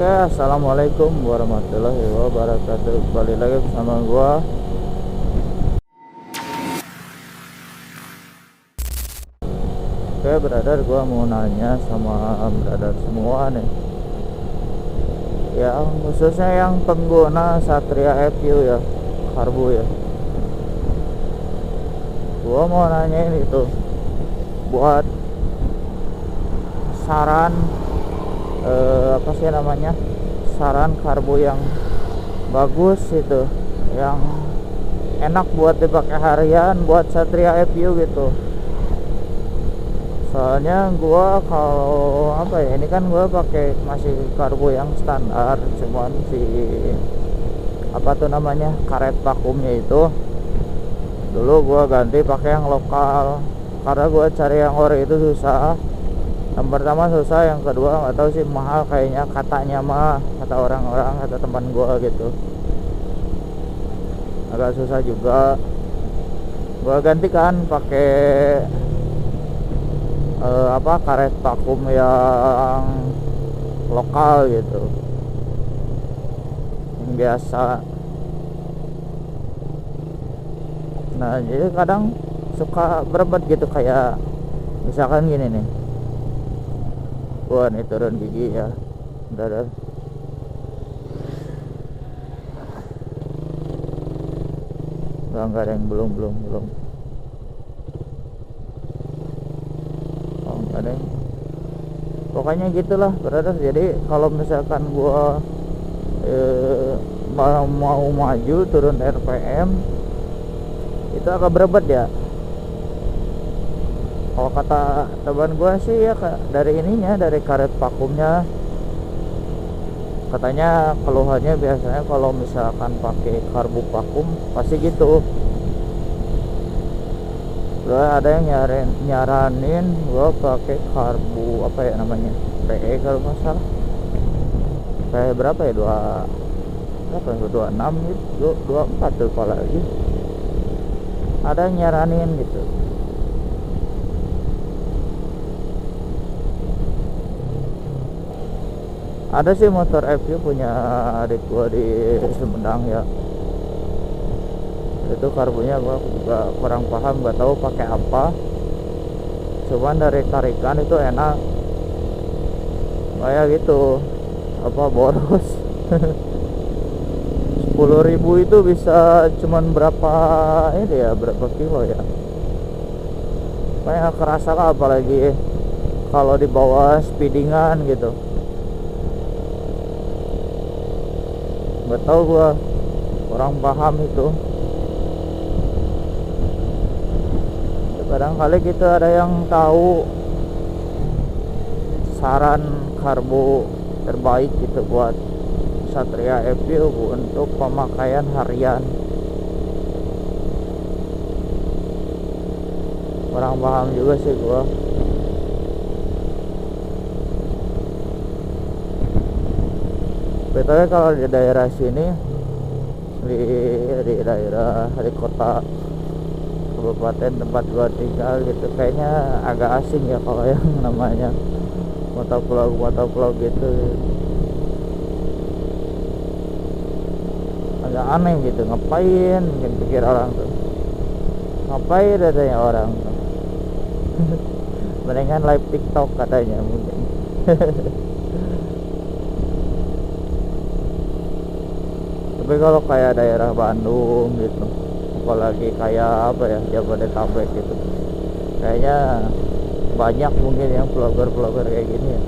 Oke, assalamualaikum warahmatullahi wabarakatuh. Kembali lagi bersama gua. Oke, brother, gua mau nanya sama brother semua nih. Ya, khususnya yang pengguna Satria FU ya, karbu ya. Gua mau nanyain itu buat saran apa sih namanya? Saran karbu yang bagus itu, yang enak buat dipakai harian buat Satria FU gitu. Soalnya gua kalau apa ya, ini kan gua pakai masih karbu yang standar, cuman si apa tuh namanya, karet vakumnya itu dulu gua ganti pakai yang lokal karena gua cari yang ori itu susah. Yang pertama susah, yang kedua nggak tahu sih, mahal kayaknya, katanya mah, kata orang-orang, kata teman gua gitu, agak susah juga. Gua ganti kan pakai apa, karet vakum yang lokal gitu, yang biasa. Nah, jadi kadang suka berebet gitu, kayak misalkan gini nih, gua nih turun gigi ya, udah. Enggak ada yang belum oh, enggak ada yang. Pokoknya gitulah, brother. Jadi kalau misalkan gua mau maju turun RPM itu agak berebet ya. Kalau kata teman gua sih ya, dari ininya, dari karet vakumnya, katanya keluhannya biasanya kalau misalkan pakai karbu vakum pasti gitu. Gua ada yang nyaranin gua pakai karbu apa ya namanya, PE kalau nggak salah. PE berapa ya, 26 gitu, 24 tuh apalagi. Ada yang nyaranin gitu. Ada sih motor FU punya adik gua di Sumedang ya. Itu karbunya gua juga kurang paham, nggak tahu pakai apa. Cuman dari tarikan itu enak. Kayak gitu, apa, boros. 10.000 itu bisa cuman berapa ini ya, berapa kilo ya. Kayak kerasa lah, apalagi kalau di bawah speedingan gitu. Nggak tahu, gua kurang paham itu. Kadang-kali kita ada yang tahu saran karbu terbaik gitu buat Satria FU untuk pemakaian harian. Kurang paham juga sih gua. Betulnya kalau di daerah sini, di daerah, di kota kabupaten tempat gua tinggal gitu, kayaknya agak asing ya kalau yang namanya motovlog gitu. Agak aneh gitu, ngapain, mungkin pikir orang tuh, ngapain adanya orang tuh. Mendingan live TikTok katanya mungkin. Tapi kalau kayak daerah Bandung gitu, apalagi kayak apa ya, Jabodetabek gitu, kayaknya banyak mungkin yang vlogger kayak gini ya.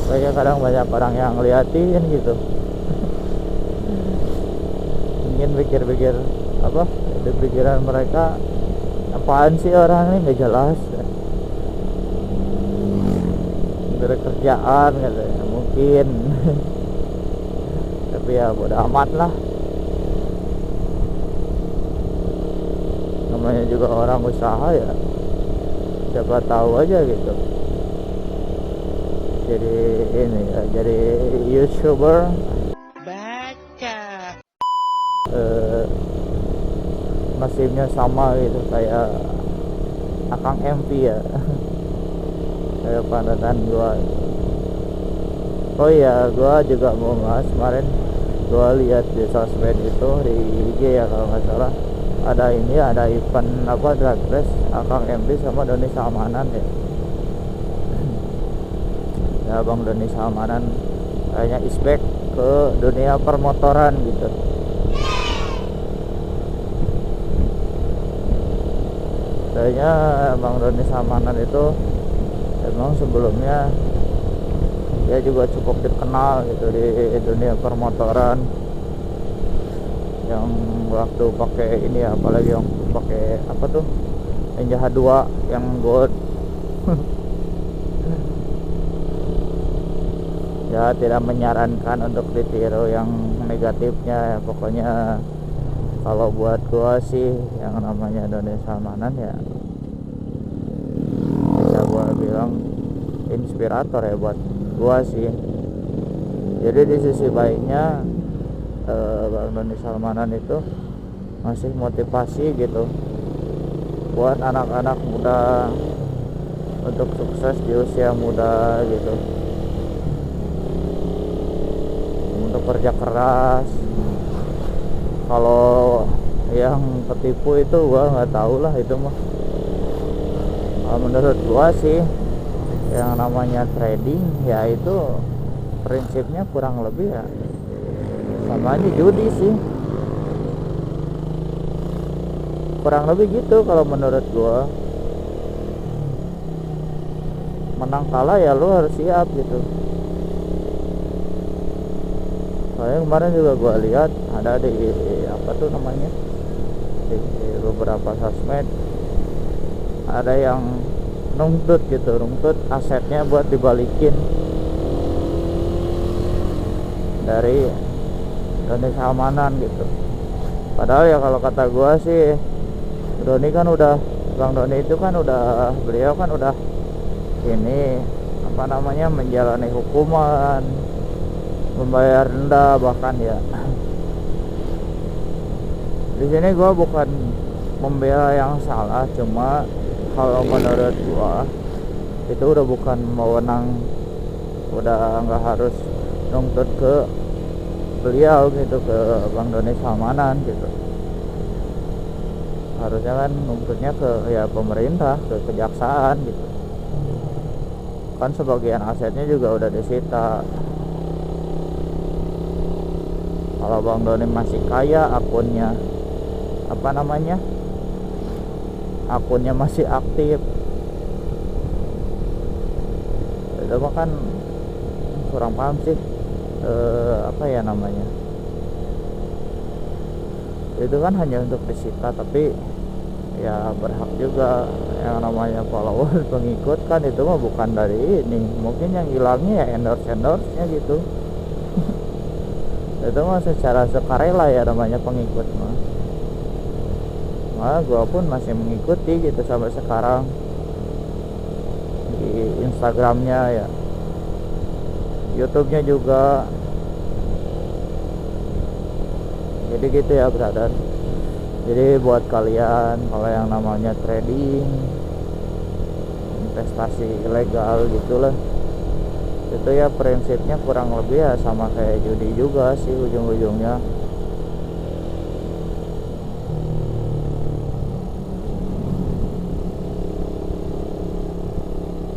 Kayaknya kadang banyak orang yang ngeliatin gitu. Mungkin pikir-pikir apa, di pikiran mereka, apaan sih orang ini, nggak jelas, dari kerjaan katanya mungkin. Tapi ya bodo amat lah, namanya juga orang usaha ya, siapa tahu aja gitu. Jadi ini ya, jadi YouTuber baca, nasibnya sama gitu kayak Akang MP ya. Kayak panutan gua. Oh iya, gua juga mau bahas kemarin. Gua lihat di sosmed itu di IG ya kalau nggak salah, ada event apa drag race Akang MB sama Doni Salmanan ya. Ya Bang Doni Salmanan kayaknya is back ke dunia permotoran gitu. Kayaknya Bang Doni Salmanan itu emang sebelumnya dia juga cukup dikenal gitu di dunia permotoran, yang waktu pakai ini ya, apalagi yang pakai apa tuh Ninja H2 yang gold. Ya tidak menyarankan untuk ditiru yang negatifnya ya, pokoknya kalau buat gua sih yang namanya Doni Salmanan ya bisa gua bilang inspirator ya buat gua sih. Jadi di sisi baiknya Bang Doni Salmanan itu masih motivasi gitu buat anak-anak muda untuk sukses di usia muda gitu, untuk kerja keras. Kalau yang ketipu itu gua nggak tahu lah itu mah. Menurut gua sih yang namanya trading ya itu prinsipnya kurang lebih ya sama aja judi sih, kurang lebih gitu kalau menurut gua. Menang kalah ya lu harus siap gitu. Soalnya kemarin juga gua lihat ada di apa tuh namanya di beberapa sosmed ada yang nuntut asetnya buat dibalikin dari Doni Salmanan gitu. Padahal ya kalau kata gua sih Doni kan udah, Bang Doni itu kan udah, beliau kan udah ini apa namanya menjalani hukuman, membayar denda bahkan ya. Di sini gua bukan membela yang salah, cuma kalau menurut gua itu udah bukan wewenang, udah nggak harus nuntut ke beliau gitu, ke Bang Doni Salmanan gitu. Harusnya kan nuntutnya ke ya pemerintah, ke kejaksaan gitu. Kan sebagian asetnya juga udah disita. Kalau Bang Doni masih kaya, akunnya apa namanya, akunnya masih aktif, itu mah kan kurang paham sih apa ya namanya, itu kan hanya untuk disita, tapi ya berhak juga yang namanya followers pengikut kan, itu mah bukan dari ini. Mungkin yang hilangnya ya endorse-nya gitu. Itu mah secara sukarela ya namanya pengikut mah. Nah, gua pun masih mengikuti gitu sampai sekarang di Instagramnya ya, YouTube-nya juga. Jadi gitu ya brother. Jadi buat kalian kalau yang namanya trading, investasi ilegal gitulah, itu ya prinsipnya kurang lebih ya sama kayak judi juga sih ujung-ujungnya.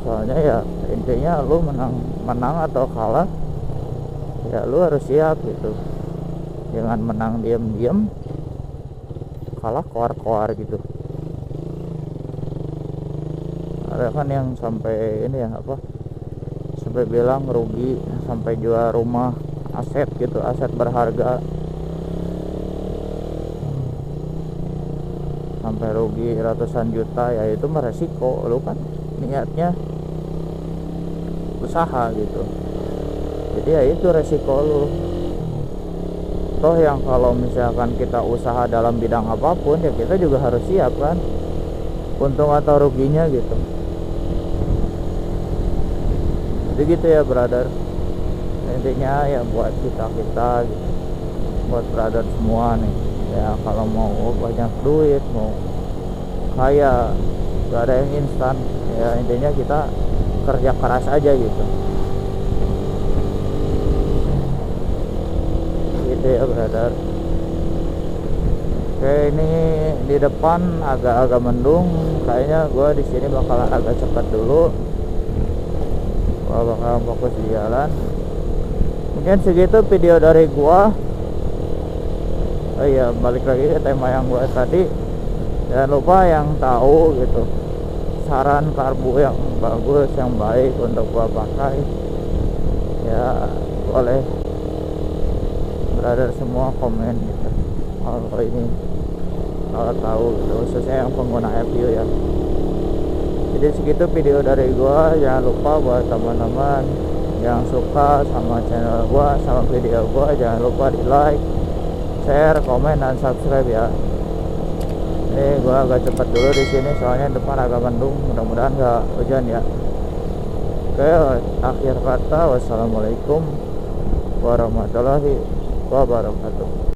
Soalnya ya intinya lu menang atau kalah ya lu harus siap gitu. Jangan menang diam-diam, kalah koar-koar gitu. Ada kan yang sampai ini ya apa, sampai bilang rugi, sampai jual rumah, aset gitu, aset berharga, sampai rugi ratusan juta. Ya itu meresiko, lu kan niatnya usaha gitu, jadi ya itu resiko lu. Toh yang kalau misalkan kita usaha dalam bidang apapun ya kita juga harus siap kan, untung atau ruginya gitu. Jadi gitu ya brother, intinya ya buat kita gitu, buat brother semua nih ya, kalau mau banyak duit, mau kaya, gak ada yang instan ya. Intinya kita kerja keras aja gitu. ya brother. Oke, ini di depan agak-agak mendung, kayaknya gue di sini bakalan agak cepat dulu. Gue bakalan fokus di jalan. Mungkin segitu video dari gua. Oh iya, balik lagi ke tema yang gua tadi. Jangan lupa yang tahu gitu saran karbu yang bagus, yang baik untuk gua pakai, ya boleh brother semua komen gitu. Kalau ini kalau tahu gitu, khususnya yang pengguna FU ya. Jadi segitu video dari gua. Jangan lupa buat teman-teman yang suka sama channel gua, sama video gua, jangan lupa di like, share, komen, dan subscribe ya. Ini gua agak cepat dulu di sini soalnya depan agak mendung, mudah-mudahan nggak hujan ya. Oke, akhir kata wassalamualaikum warahmatullahi wabarakatuh.